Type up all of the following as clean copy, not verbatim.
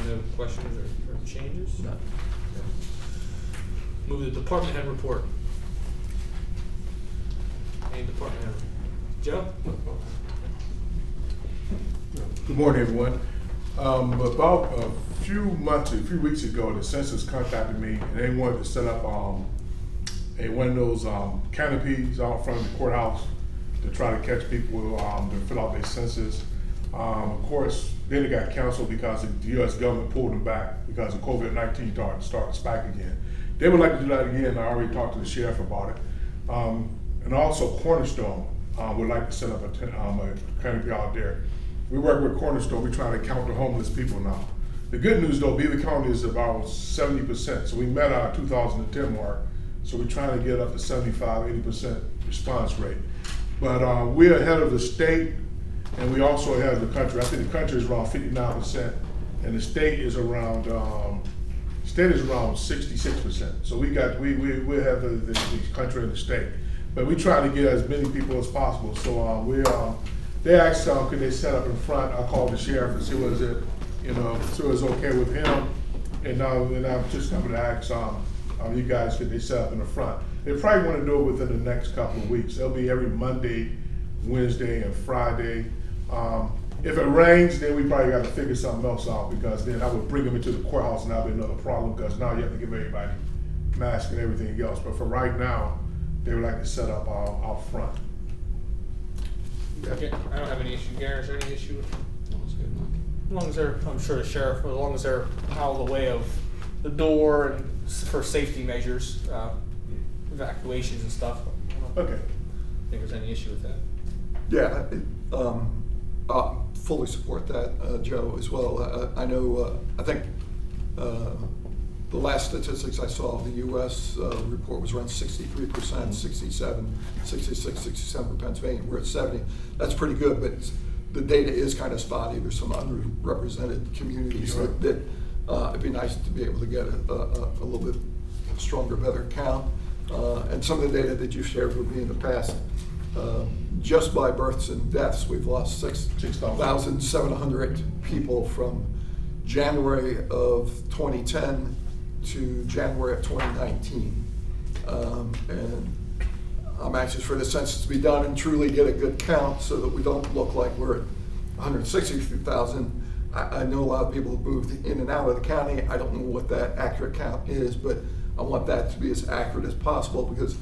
No questions or changes? No. Okay. Move the department head report. Any department head? Joe? Good morning, everyone. About a few weeks ago, the census contacted me and they wanted to set up one of those canopies out front of the courthouse to try to catch people to fill out their census. Of course, then it got canceled because the U.S. government pulled them back because of COVID-19 started to spike again. They would like to do that again. I already talked to the sheriff about it. And also Cornerstone would like to set up a canopy out there. We work with Cornerstone. We're trying to count the homeless people now. The good news though, Beaver County is about 70%. So we met our 2010 mark. So we're trying to get up to 75, 80% response rate. But we're ahead of the state and we also ahead of the country. I think the country is around 59% and the state is around 66%. So we have the country and the state. But we try to get as many people as possible. So they asked could they set up in front. I called the sheriff and see was it, so it was okay with him. And I'm just coming to ask you guys could they set up in the front. They probably want to do it within the next couple of weeks. It'll be every Monday, Wednesday, and Friday. If it rains, then we probably got to figure something else out because then I would bring them into the courthouse and that'll be another problem because now you have to give everybody masks and everything else. But for right now, they would like to set up out front. Okay, I don't have any issue. Garen, is there any issue with them? As long as they're, I'm sure the sheriff, as long as they're out of the way of the door and for safety measures, evacuations and stuff. I don't Okay. think there's any issue with that. Yeah, I fully support that, Joe, as well. I know, I think the last statistics I saw of the U.S. Report was around 63%, 67, 66, 67 for Pennsylvania. We're at 70. That's pretty good, but the data is kind of spotty. There's some underrepresented communities Right. that it'd be nice to be able to get a little bit stronger, better count. And some of the data that you've shared with me in the past, just by births and deaths, we've lost 6,700 people from January of 2010 to January of 2019. And I'm anxious for the census to be done and truly get a good count so that we don't look like we're at 163,000. I know a lot of people have moved in and out of the county. I don't know what that accurate count is, but I want that to be as accurate as possible because,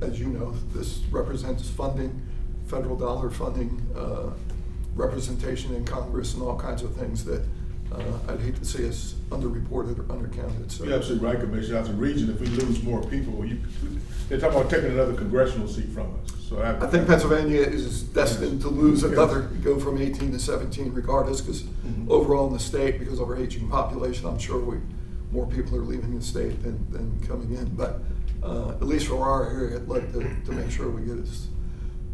as you know, this represents funding, federal dollar funding, representation in Congress and all kinds of things that I'd hate to see us underreported or undercounted. So You're absolutely right, Commissioner. As a region, if we lose more people, they're talking about taking another congressional seat from us. So I think Pennsylvania is destined to lose another, go from 18 to 17 regardless, because overall in the state, because of our aging population, I'm sure more people are leaving the state than coming in. But at least for our area, I'd like to make sure we get as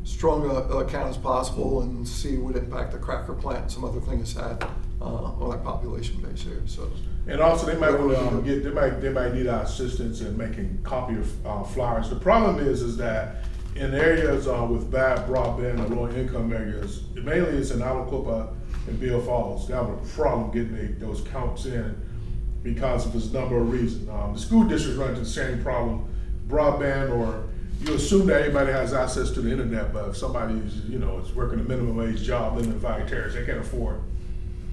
strong a count as possible and see what impact the cracker plant and some other things had on our population base here. So, and also they might want to they might need our assistance in making copy of flyers. The problem is that in areas with bad broadband or low income areas, mainly it's in Alacopa and Beaver Falls, they have a problem getting those counts in because of this number of reasons. The school districts run into the same problem, broadband, or you assume that everybody has access to the internet, but if somebody is working a minimum wage job living in Valley Terrace, they can't afford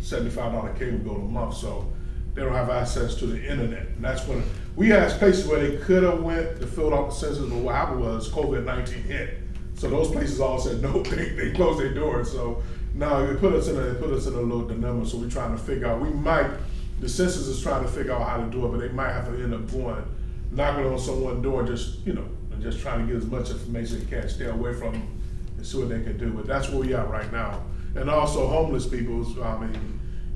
$75 cable bill a month, so they don't have access to the internet. And that's when we had places where they could have went to fill out the census, but what happened was COVID-19 hit. So those places all said no, they closed their doors. So now it put us in a little dilemma. So we're trying to figure out, the census is trying to figure out how to do it, but they might have to end up knocking on someone's door and just trying to get as much information as they can, stay away from them and see what they can do. But that's where we are right now. And also homeless people,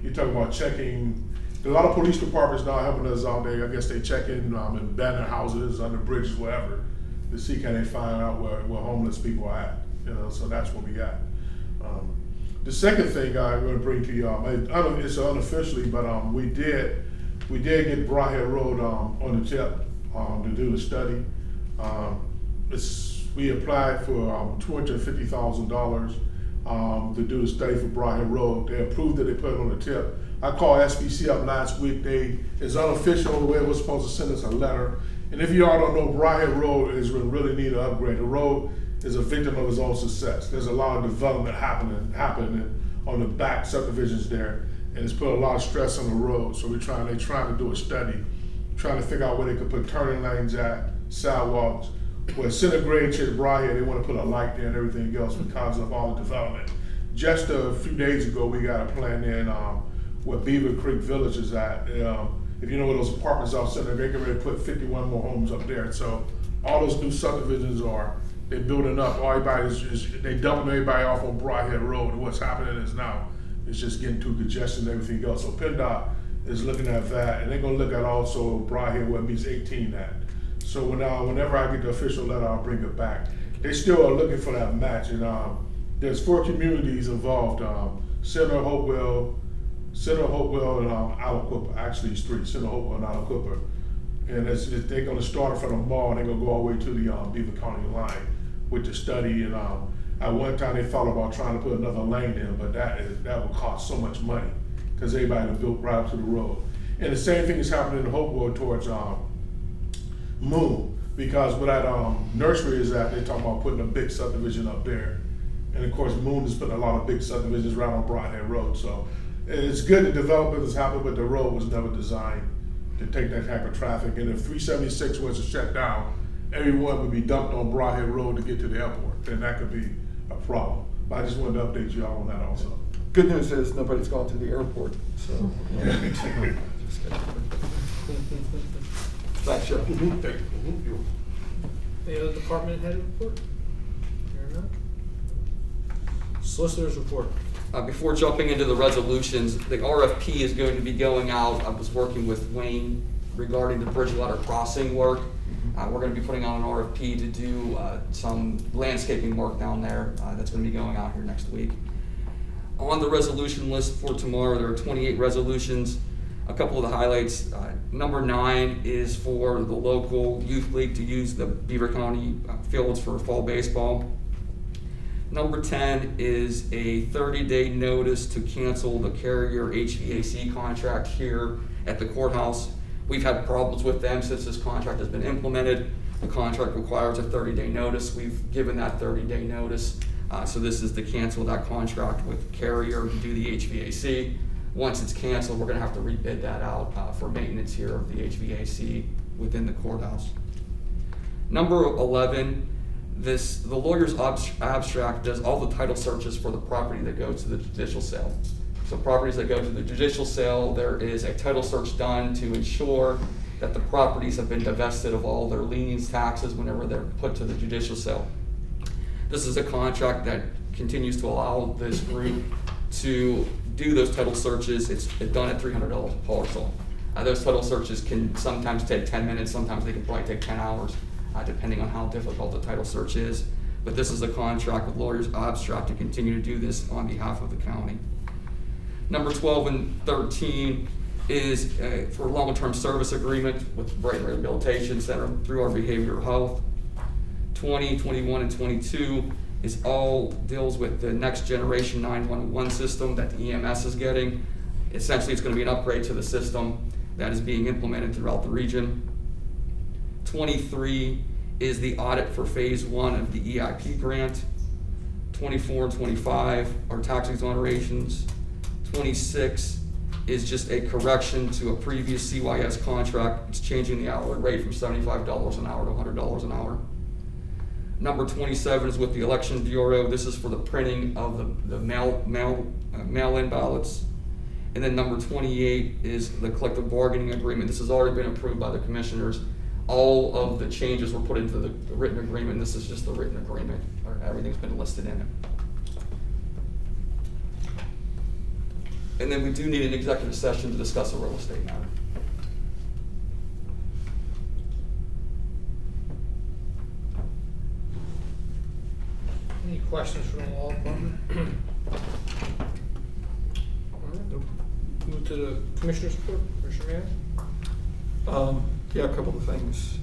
you're talking about checking, a lot of police departments now helping us out there. I guess they check in abandoned houses, under bridges, whatever, to see can they find out where homeless people are at. So that's what we got. The second thing I'm going to bring to y'all, it's unofficially, but we did get Broadhead Road on the tip to do the study. We applied for $250,000 to do the study for Broadhead Road. They approved it, they put it on the tip. I called SBC up last week. It's unofficial. The way it was supposed to send us a letter. And if you all don't know, Briarhead Road is really need an upgrade. The road is a victim of its own success. There's a lot of development happening on the back subdivisions there, and it's put a lot of stress on the road. So they're trying to do a study, trying to figure out where they could put turning lanes at, sidewalks. Where Center Grade to Briarhead, they want to put a light there and everything else because of all the development. Just a few days ago, we got a plan in where Beaver Creek Village is at. If you know where those apartments are, Center, they're getting ready to put 51 more homes up there. So all those new subdivisions they're building up. They dumping everybody off on Briarhead Road. And what's happening is now it's just getting too congested and everything else. So PennDOT is looking at that, and they're gonna look at also Briarhead where it meets 18 at. So whenever I get the official letter, I'll bring it back. They still are looking for that match, and there's 4 communities involved: Center, Hopewell, and Alaquippa. Actually, it's 3: Center, Hopewell, and Alaquippa. And they're going to start from the mall, and they're going to go all the way to the Beaver County line with the study. And at one time, they thought about trying to put another lane in, but that would cost so much money because everybody built right up to the road. And the same thing is happening in Hopewell towards Moon, because where that nursery is at, they're talking about putting a big subdivision up there. And of course, Moon is putting a lot of big subdivisions right on Briarhead Road. So it's good that development has happened, but the road was never designed to take that type of traffic. And if 376 was to shut down, everyone would be dumped on Briarhead Road to get to the airport, and that could be a problem. But I just wanted to update you all on that also. Good news is nobody's gone to the airport, so. Thanks, Joe. Any other department head report? Hearing none. Solicitor's report. Before jumping into the resolutions, the RFP is going to be going out. I was working with Wayne regarding the Bridgewater Crossing work. We're going to be putting out an RFP to do some landscaping work down there. That's going to be going out here next week. On the resolution list for tomorrow, there are 28 resolutions. A couple of the highlights. Number 9 is for the local youth league to use the Beaver County fields for fall baseball. Number 10 is a 30-day notice to cancel the Carrier HVAC contract here at the courthouse. We've had problems with them since this contract has been implemented. The contract requires a 30-day notice. We've given that 30-day notice. So this is to cancel that contract with Carrier to do the HVAC. Once it's canceled, we're going to have to rebid that out for maintenance here of the HVAC within the courthouse. Number 11, the lawyer's abstract does all the title searches for the property that goes to the judicial sale. So properties that go to the judicial sale, there is a title search done to ensure that the properties have been divested of all their liens, taxes whenever they're put to the judicial sale. This is a contract that continues to allow this group to do those title searches. It's done at $300 a parcel. Those title searches can sometimes take 10 minutes, sometimes they can probably take 10 hours, depending on how difficult the title search is. But this is a contract with lawyers abstract to continue to do this on behalf of the county. Number 12 and 13 is for a long-term service agreement with Bright Rehabilitation Center through our behavioral health. 20, 21, and 22 is all deals with the next generation 911 system that the EMS is getting. Essentially, it's going to be an upgrade to the system that is being implemented throughout the region. 23 is the audit for phase 1 of the EIP grant. 24 and 25 are tax exonerations. 26 is just a correction to a previous CYS contract. It's changing the hourly rate from $75 an hour to $100 an hour. Number 27 is with the Election Bureau. This is for the printing of the mail-in ballots. And then number 28 is the collective bargaining agreement. This has already been approved by the commissioners. All of the changes were put into the written agreement. This is just the written agreement. Everything's been listed in it. And then we do need an executive session to discuss a real estate matter. Any questions from the law department? All right. Move to the commissioner's report. Commissioner Mann? Yeah, a couple of things.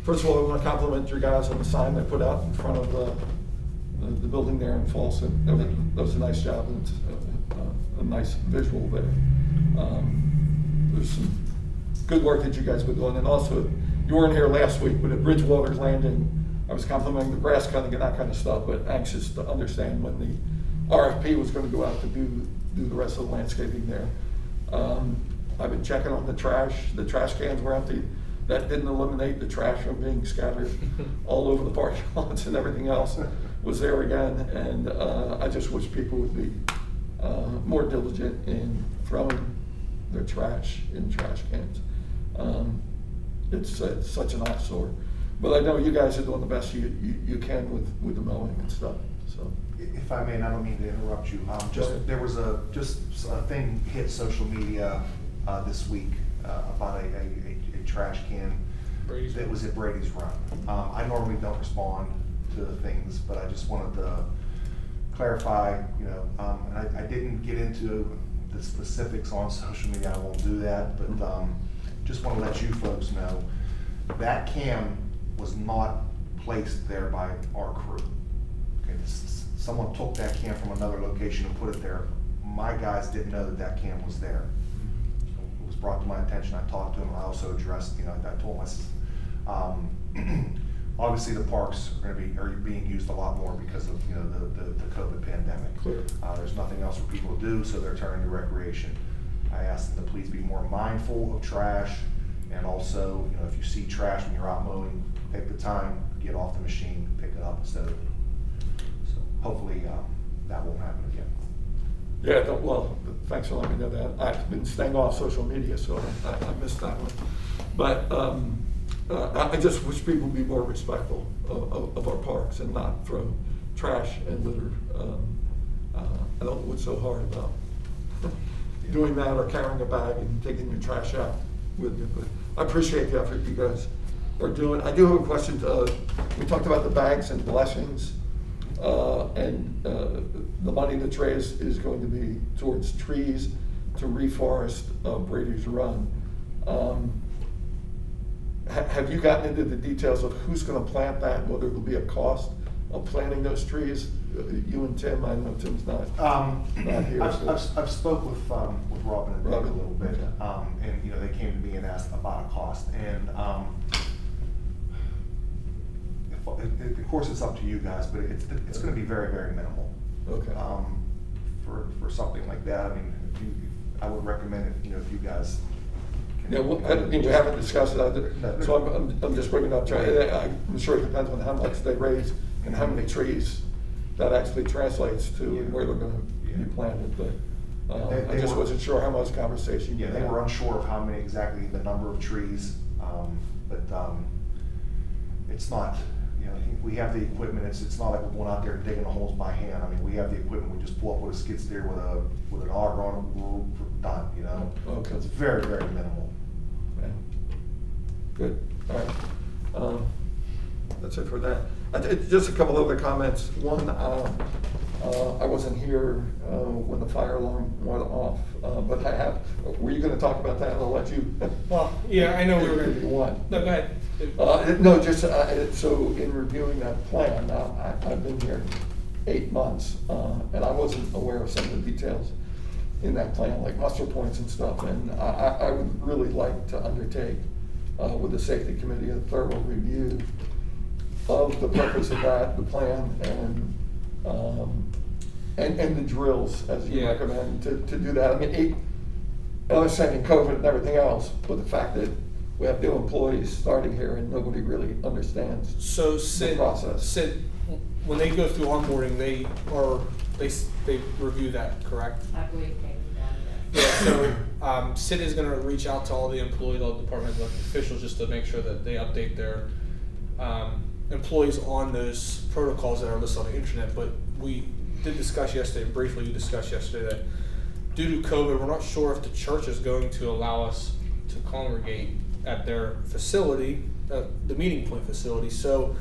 First of all, I want to compliment your guys on the sign they put out in front of the building there in Folsom. That was a nice job, and a nice visual there. There's some good work that you guys were doing, and also, you weren't here last week, but at Bridgewater Landing, I was complimenting the grass cutting and that kind of stuff, but anxious to understand when the RFP was gonna go out to do the rest of the landscaping there. I've been checking on the trash cans were empty. That didn't eliminate the trash from being scattered all over the parking lots, and everything else was there again. And I just wish people would be more diligent in throwing their trash in trash cans. It's such an eyesore. But I know you guys are doing the best you can with the mowing and stuff, so. If I may, and I don't mean to interrupt you, ahead. there was a thing hit social media this week about a trash can Brady's that Run. was at Brady's Run. I normally don't respond to things, but I just wanted to clarify, and I didn't get into the specifics on social media, I won't do that, but just want to let you folks know that can was not placed there by our crew. Okay, someone took that can from another location and put it there. My guys didn't know that can was there. So it was brought to my attention. I talked to him. I also addressed, I told him, obviously the parks are being used a lot more because of the COVID pandemic. Clear. There's nothing else for people to do, so they're turning to recreation. I asked them to please be more mindful of trash, and also, if you see trash when you're out mowing, take the time, get off the machine, pick it up instead of. So hopefully that won't happen again. Yeah, well, thanks for letting me know that. I've been staying off social media, so I missed that one. But I just wish people would be more respectful of our parks and not throw trash and litter. I don't know what's so hard about doing that, or carrying a bag and taking your trash out with you. But I appreciate the effort you guys are doing. I do have a question. We talked about the bags and blessings, and the money that's raised is going to be towards trees to reforest Brady's Run. Have you gotten into the details of who's going to plant that, whether it'll be a cost of planting those trees? You and Tim, I know Tim's not here. I've spoke with Robin and Dave a little bit, okay. and they came to me and asked about a cost, and of course it's up to you guys, but it's going to be very, very minimal. Okay. For something like that, I mean, I would recommend if you guys. Yeah, well, we haven't discussed it, so I'm just bringing it up. I'm sure it depends on how much they raise and how many trees that actually translates to where they're going to be planted. But I just wasn't sure how much conversation. Yeah, they were unsure of how many exactly the number of trees, but it's not. We have the equipment. It's not like we're going out there digging the holes by hand. I mean, we have the equipment. We just pull up with a skid steer with an auger on it. We're done. Okay. So it's very, very minimal. Okay. Good. All right. That's it for that. Just a couple other comments. One, I wasn't here when the fire alarm went off, but I have. Were you going to talk about that? I'll let you. Well, yeah, I know we were going If to. you want. No, go ahead. No, just so in reviewing that plan, now I've been here 8 months, and I wasn't aware of some of the details in that plan, like muster points and stuff. And I would really like to undertake with the safety committee a thorough review of the purpose of that, the plan, and the drills as you recommend to do that. I mean, I understand COVID and everything else, but the fact that we have new employees starting here and nobody really understands So the process. Sid, when they go through onboarding, they review that, correct? I believe they do that, Yeah. So Sid is going to reach out to all the employees, all the department officials, just to make sure that they update their employees on those protocols that are listed on the internet. But we did discuss yesterday, briefly we discussed yesterday, that due to COVID, we're not sure if the church is going to allow us to congregate at their facility, the meeting point facility. So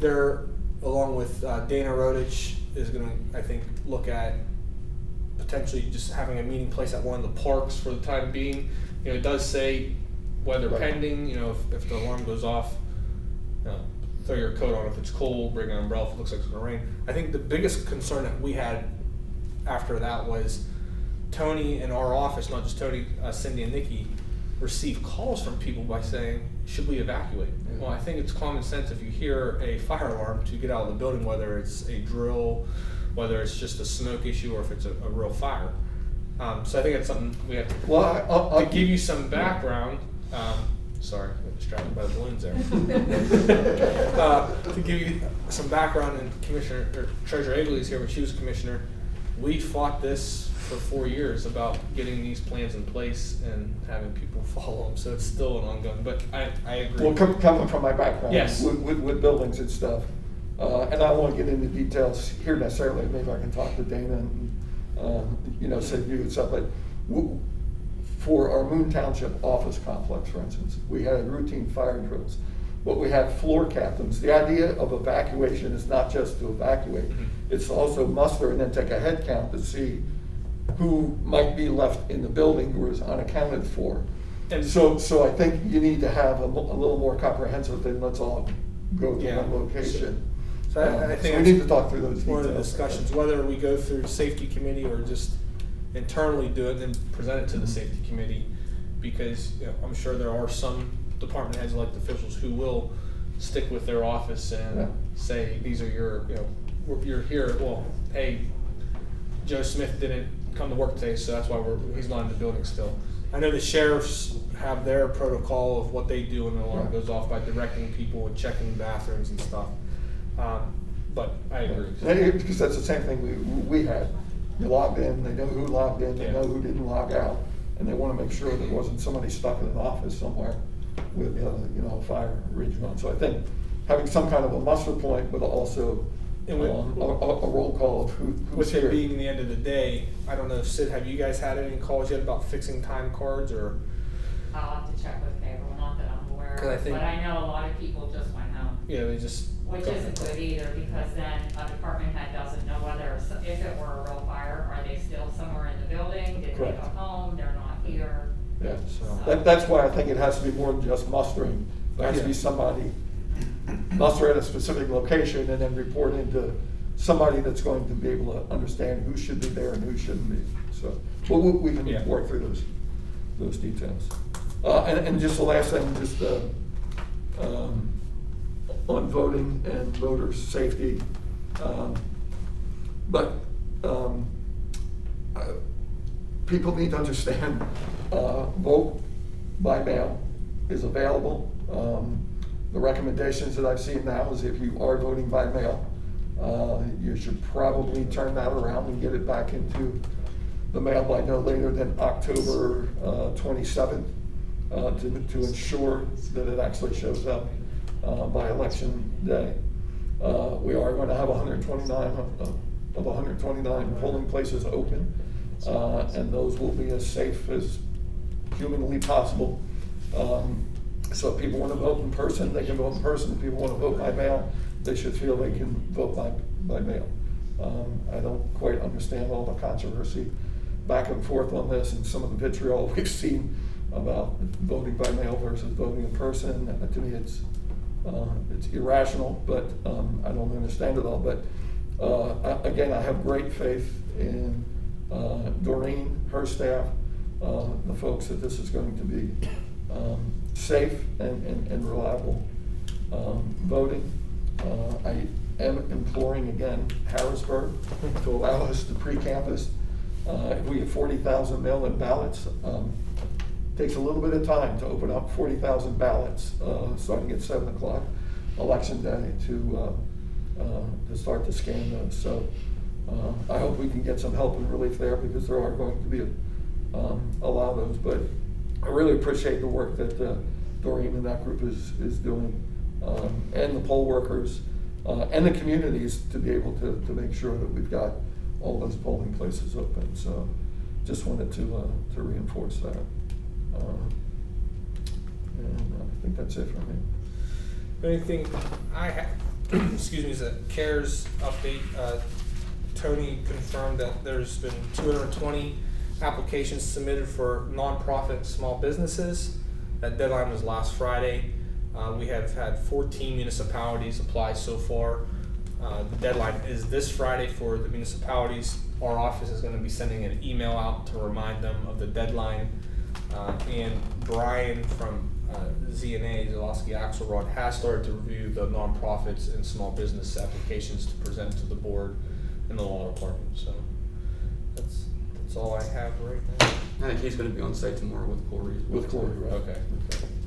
they're, along with Dana Rodich, is going to, I think, look at potentially just having a meeting place at one of the parks for the time being. It does say weather pending, if the alarm goes off, throw your coat on if it's cold, bring an umbrella if it looks like it's going to rain. I think the biggest concern that we had after that was Tony and our office, not just Tony, Cindy and Nikki, receive calls from people by saying, should we evacuate? Yeah. Well, I think it's common sense if you hear a fire alarm to get out of the building, whether it's a drill, whether it's just a smoke issue, or if it's a real fire. So I think that's something we have to, Well, to give you some background. Sorry, I got distracted by the balloons there. To give you some background, and Treasurer Egley's here when she was commissioner, we fought this for 4 years about getting these plans in place and having people follow them. So it's still an ongoing. But I agree. Well, coming from my background, Yes. with buildings and stuff, and I don't want to get into details here necessarily. Maybe I can talk to Dana and save you and stuff. But for our Moon Township office complex, for instance, we had routine fire drills, but we had floor captains. The idea of evacuation is not just to evacuate; it's to also muster and then take a head count to see who might be left in the building who is unaccounted for. And So I think you need to have a little more comprehensive than let's all go to Yeah. one location. So I think So we need to talk through those one of the details. discussions, whether we go through safety committee or just internally do it and present it to the safety committee, because I'm sure there are some department heads, elected officials, who will stick with their office and Yeah. say, these are your, you're here, well, hey, Joe Smith didn't come to work today, so that's why he's not in the building still. I know the sheriffs have their protocol of what they do when the alarm goes off by directing people and checking bathrooms and stuff. But I agree. Because that's the same thing we had. You logged in, they know who logged in, they Yeah. know who didn't log out, and they want to make sure there wasn't somebody stuck in an office somewhere with a fire raging on. So I think having some kind of a muster point, but also And with- a roll call of who's With here. it being the end of the day, I don't know, Sid, have you guys had any calls yet about fixing time cards, or? I'll have to check with payroll, not that I'm aware 'Cause I of, think- but I know a lot of people just went home. Yeah, they just. Which isn't good either, because then a department head doesn't know whether, if it were a real fire, are they still somewhere in the building? Did they Correct. go home? They're not here. Yeah, So- that's why I think it has to be more than just mustering. There has to be Yeah. somebody muster at a specific location and then report into somebody that's going to be able to understand who should be there and who shouldn't be. So, but we Yeah. can work through those details. And just the last thing, just on voting and voter safety. People need to understand, vote by mail is available. The recommendations that I've seen now is if you are voting by mail, you should probably turn that around and get it back into the mail by no later than October 27th to ensure that it actually shows up by election day. We are going to have 129 of 129 polling places open, and those will be as safe as humanly possible. So if people want to vote in person, they can vote in person. If people want to vote by mail, they should feel they can vote by mail. I don't quite understand all the controversy back and forth on this and some of the vitriol we've seen about voting by mail versus voting in person. To me, it's irrational, but I don't understand it all. But again, I have great faith in Doreen, her staff, the folks that this is going to be safe and reliable voting. I am imploring again Harrisburg to allow us to pre-canvass. If we have 40,000 mail-in ballots, takes a little bit of time to open up 40,000 ballots starting at 7 o'clock election day to start to scan those. So I hope we can get some help and relief there, because there are going to be a lot of those. But I really appreciate the work that Doreen and that group is doing, and the poll workers and the communities to be able to make sure that we've got all those polling places open. So just wanted to reinforce that. And I think that's it for me. Anything I have, excuse me, is a CARES update. Tony confirmed that there's been 220 applications submitted for nonprofit small businesses. That deadline was last Friday. We have had 14 municipalities apply so far. The deadline is this Friday for the municipalities. Our office is gonna be sending an email out to remind them of the deadline. And Brian from ZNA, Zalowski Axelrod, has started to review the nonprofits and small business applications to present to the board and the law department, so that's all I have right now. I think he's gonna be on site tomorrow with Corey. With Corey, right. Okay.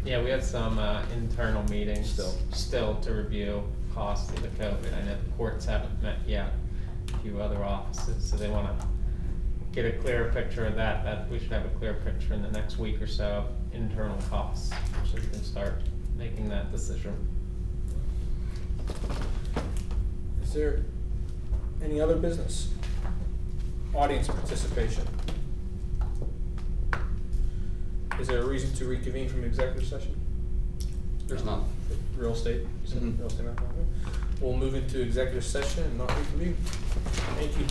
Yeah, we have some internal meetings still to review costs of the COVID. I know the courts haven't met yet, a few other offices, so they wanna get a clearer picture of that we should have a clear picture in the next week or so of internal costs, so we can start making that decision. Is there any other business? Audience participation. Is there a reason to reconvene from executive session? There's not. Real estate? You said Mhm. real estate matter? Okay. We'll move into executive session and not reconvene. Thank you.